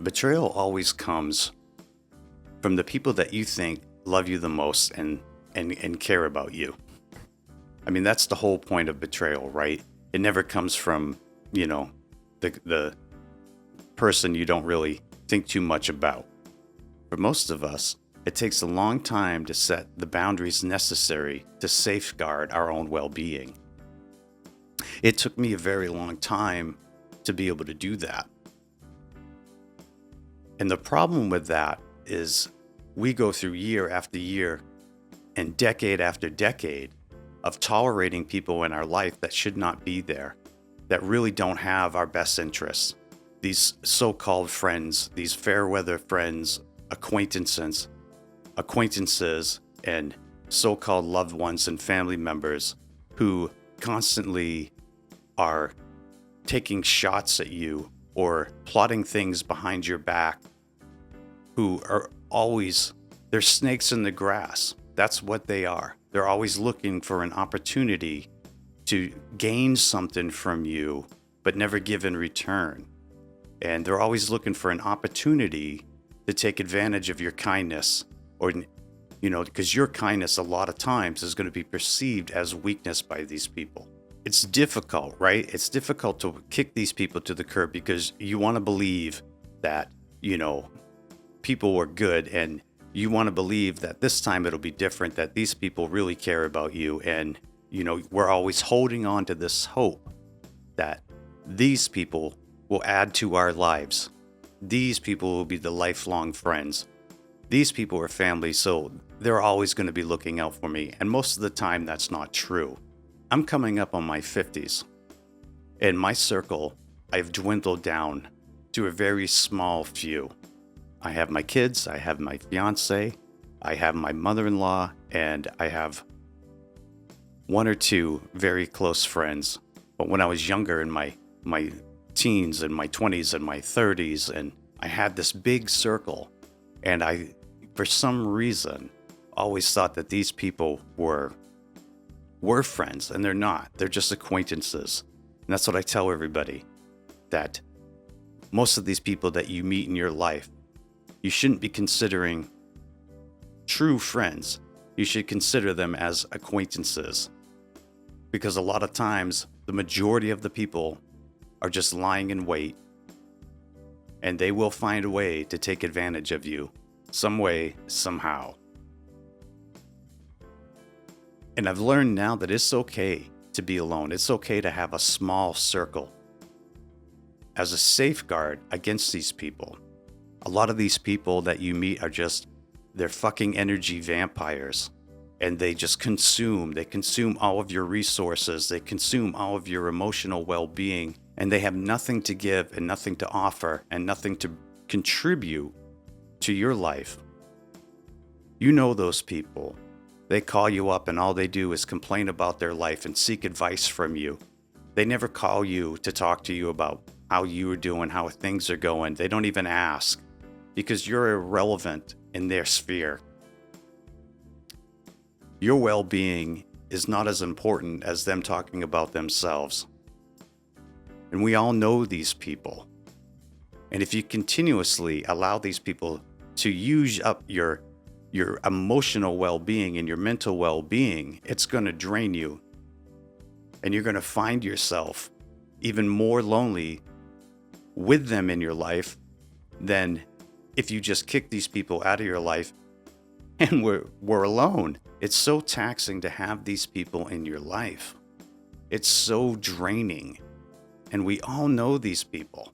Betrayal always comes from the people that you think love you the most and care about you. I mean, that's the whole point of betrayal, right? It never comes from, the person you don't really think too much about. For most of us, it takes a long time to set the boundaries necessary to safeguard our own well-being. It took me a very long time to be able to do that. And the problem with that is we go through year after year and decade after decade of tolerating people in our life that should not be there, that really don't have our best interests. These so-called friends, these fair weather friends, acquaintances, and so-called loved ones and family members who constantly are taking shots at you or plotting things behind your back, who are always, they're snakes in the grass. That's what they are. They're always looking for an opportunity to gain something from you, but never give in return. And they're always looking for an opportunity to take advantage of your kindness, or, because your kindness a lot of times is going to be perceived as weakness by these people. It's difficult, right? It's difficult to kick these people to the curb because you want to believe that, people were good, and you want to believe that this time it'll be different, that these people really care about you. And, we're always holding on to this hope that these people will add to our lives. These people will be the lifelong friends. These people are family, so they're always going to be looking out for me. And most of the time, that's not true. I'm coming up on my 50s. In my circle, I've dwindled down to a very small few. I have my kids, I have my fiance, I have my mother-in-law, and I have one or two very close friends. But when I was younger, in my teens and my 20s and my 30s, and I had this big circle, and I, for some reason, always thought that these people were friends, and they're not. They're just acquaintances. And that's what I tell everybody, that most of these people that you meet in your life, you shouldn't be considering true friends. You should consider them as acquaintances. Because a lot of times, the majority of the people are just lying in wait, and they will find a way to take advantage of you, some way, somehow. And I've learned now that it's okay to be alone. It's okay to have a small circle as a safeguard against these people. A lot of these people that you meet are just, they're fucking energy vampires. And they just consume all of your resources. They consume all of your emotional well-being. And they have nothing to give and nothing to offer and nothing to contribute to your life. You know those people. They call you up and all they do is complain about their life and seek advice from you. They never call you to talk to you about how you are doing, how things are going. They don't even ask because you're irrelevant in their sphere. Your well-being is not as important as them talking about themselves. And we all know these people. And if you continuously allow these people to use up your emotional well-being and your mental well-being, it's going to drain you. And you're going to find yourself even more lonely with them in your life than if you just kick these people out of your life and we're alone. It's so taxing to have these people in your life. It's so draining. And we all know these people.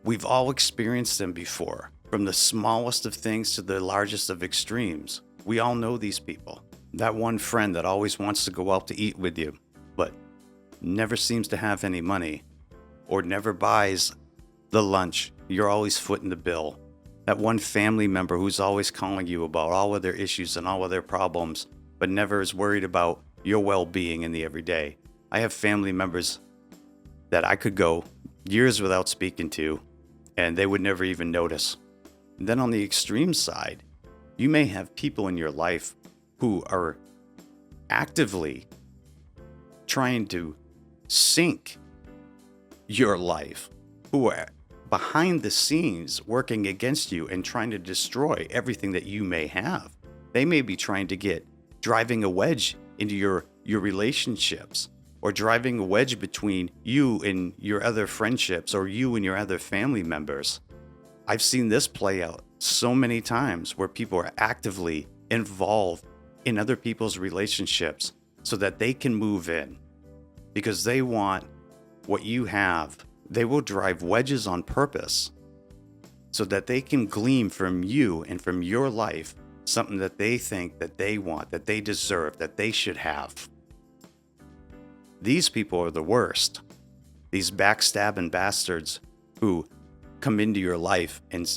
We've all experienced them before, from the smallest of things to the largest of extremes. We all know these people. That one friend that always wants to go out to eat with you, but never seems to have any money, or never buys the lunch. You're always footing the bill. That one family member who's always calling you about all of their issues and all of their problems, but never is worried about your well-being in the everyday. I have family members that I could go years without speaking to, and they would never even notice. And then on the extreme side, you may have people in your life who are actively trying to sink your life, who are behind the scenes working against you and trying to destroy everything that you may have. They may be trying to driving a wedge into your relationships, or driving a wedge between you and your other friendships, or you and your other family members. I've seen this play out so many times where people are actively involved in other people's relationships so that they can move in because they want what you have. They will drive wedges on purpose so that they can glean from you and from your life something that they think that they want, that they deserve, that they should have. These people are the worst. These backstabbing bastards who come into your life and,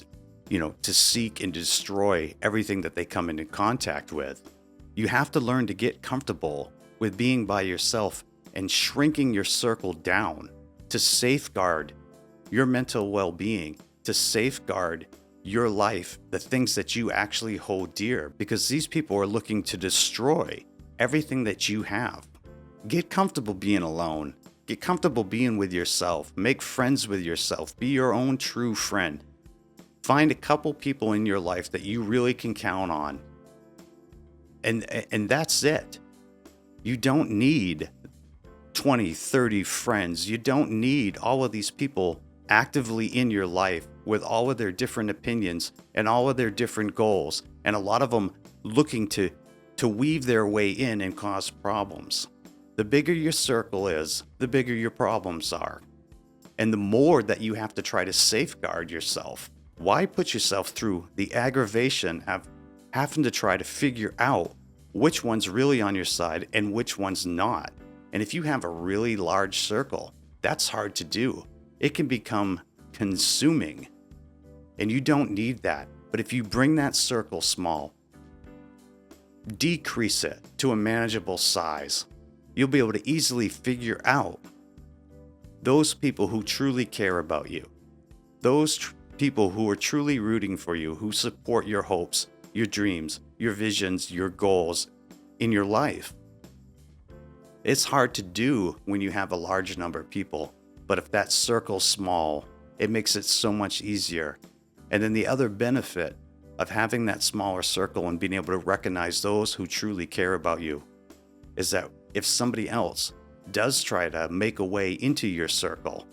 to seek and destroy everything that they come into contact with. You have to learn to get comfortable with being by yourself and shrinking your circle down to safeguard your mental well-being, to safeguard your life, the things that you actually hold dear, because these people are looking to destroy everything that you have. Get comfortable being alone. Get comfortable being with yourself. Make friends with yourself. Be your own true friend. Find a couple people in your life that you really can count on. And that's it. You don't need 20, 30 friends. You don't need all of these people actively in your life with all of their different opinions and all of their different goals, and a lot of them looking to weave their way in and cause problems. The bigger your circle is, the bigger your problems are. And the more that you have to try to safeguard yourself. Why put yourself through the aggravation of having to try to figure out which one's really on your side and which one's not? And if you have a really large circle, that's hard to do. It can become consuming. And you don't need that. But if you bring that circle small, decrease it to a manageable size, you'll be able to easily figure out those people who truly care about you, those people who are truly rooting for you, who support your hopes, your dreams, your visions, your goals in your life. It's hard to do when you have a large number of people, but if that circle's small, it makes it so much easier. And then the other benefit of having that smaller circle and being able to recognize those who truly care about you is that if somebody else does try to make a way into your circle,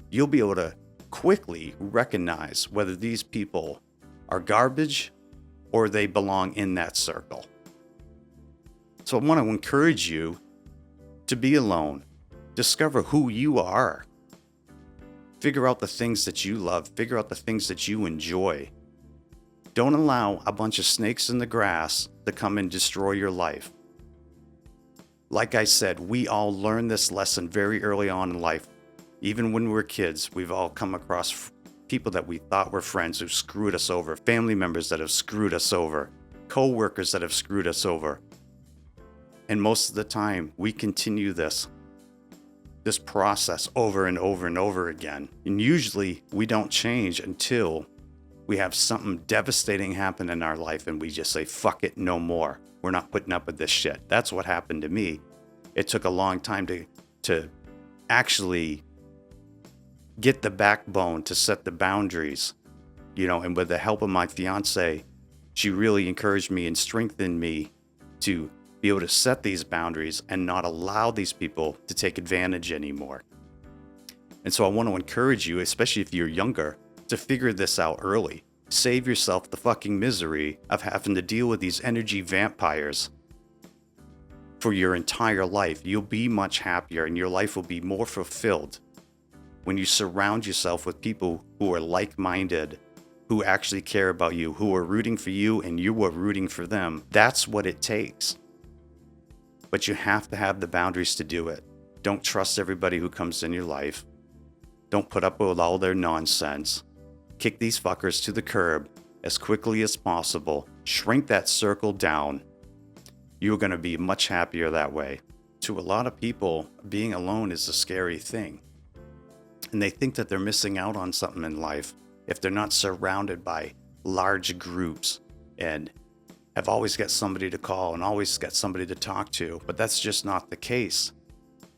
you'll be able to quickly recognize whether these people are garbage or they belong in that circle. So I want to encourage you to be alone. Discover who you are. Figure out the things that you love. Figure out the things that you enjoy. Don't allow a bunch of snakes in the grass to come and destroy your life. Like I said, we all learn this lesson very early on in life. Even when we're kids, we've all come across people that we thought were friends who screwed us over, family members that have screwed us over, co-workers that have screwed us over. And most of the time, we continue this process over and over and over again. And usually, we don't change until we have something devastating happen in our life and we just say, fuck it, no more. We're not putting up with this shit. That's what happened to me. It took a long time to actually get the backbone to set the boundaries, and with the help of my fiance, she really encouraged me and strengthened me to be able to set these boundaries and not allow these people to take advantage anymore. And so I want to encourage you, especially if you're younger, to figure this out early. Save yourself the fucking misery of having to deal with these energy vampires for your entire life. You'll be much happier and your life will be more fulfilled when you surround yourself with people who are like-minded, who actually care about you, who are rooting for you and you are rooting for them. That's what it takes. But you have to have the boundaries to do it. Don't trust everybody who comes in your life. Don't put up with all their nonsense. Kick these fuckers to the curb as quickly as possible. Shrink that circle down. You're going to be much happier that way. To a lot of people, being alone is a scary thing. And they think that they're missing out on something in life if they're not surrounded by large groups and have always got somebody to call and always got somebody to talk to. But that's just not the case.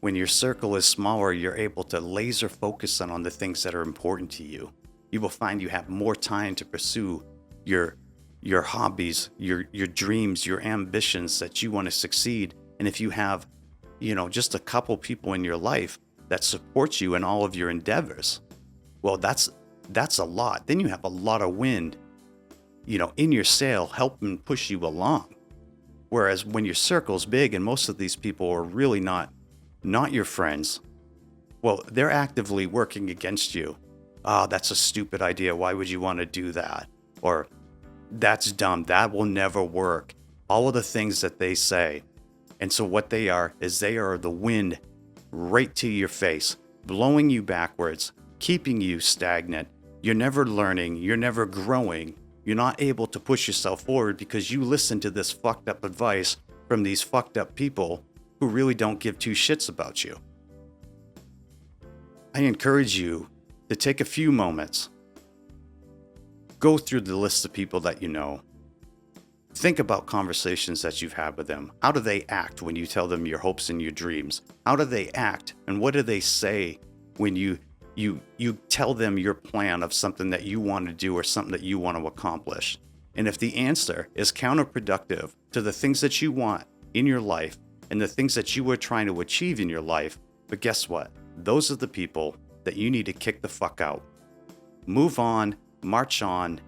When your circle is smaller, you're able to laser focus on the things that are important to you. You will find you have more time to pursue your hobbies, your dreams, your ambitions that you want to succeed. And if you have, just a couple people in your life that support you in all of your endeavors, well, that's a lot. Then you have a lot of wind, in your sail, helping push you along. Whereas when your circle's big and most of these people are really not your friends, well, they're actively working against you. Oh, that's a stupid idea. Why would you want to do that? Or that's dumb. That will never work. All of the things that they say. And so what they are is they are the wind right to your face, blowing you backwards, keeping you stagnant. You're never learning. You're never growing. You're not able to push yourself forward because you listen to this fucked up advice from these fucked up people who really don't give two shits about you. I encourage you to take a few moments. Go through the list of people that you know. Think about conversations that you've had with them. How do they act when you tell them your hopes and your dreams? How do they act and what do they say when you tell them your plan of something that you want to do or something that you want to accomplish? And if the answer is counterproductive to the things that you want in your life and the things that you are trying to achieve in your life, but guess what? Those are the people that you need to kick the fuck out. Move on, march on,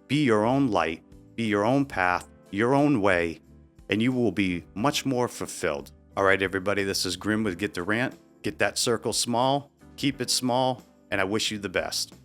be your own light, be your own path, your own way, and you will be much more fulfilled. All right, everybody, this is Grim with Get the Rant. Get that circle small, keep it small, and I wish you the best.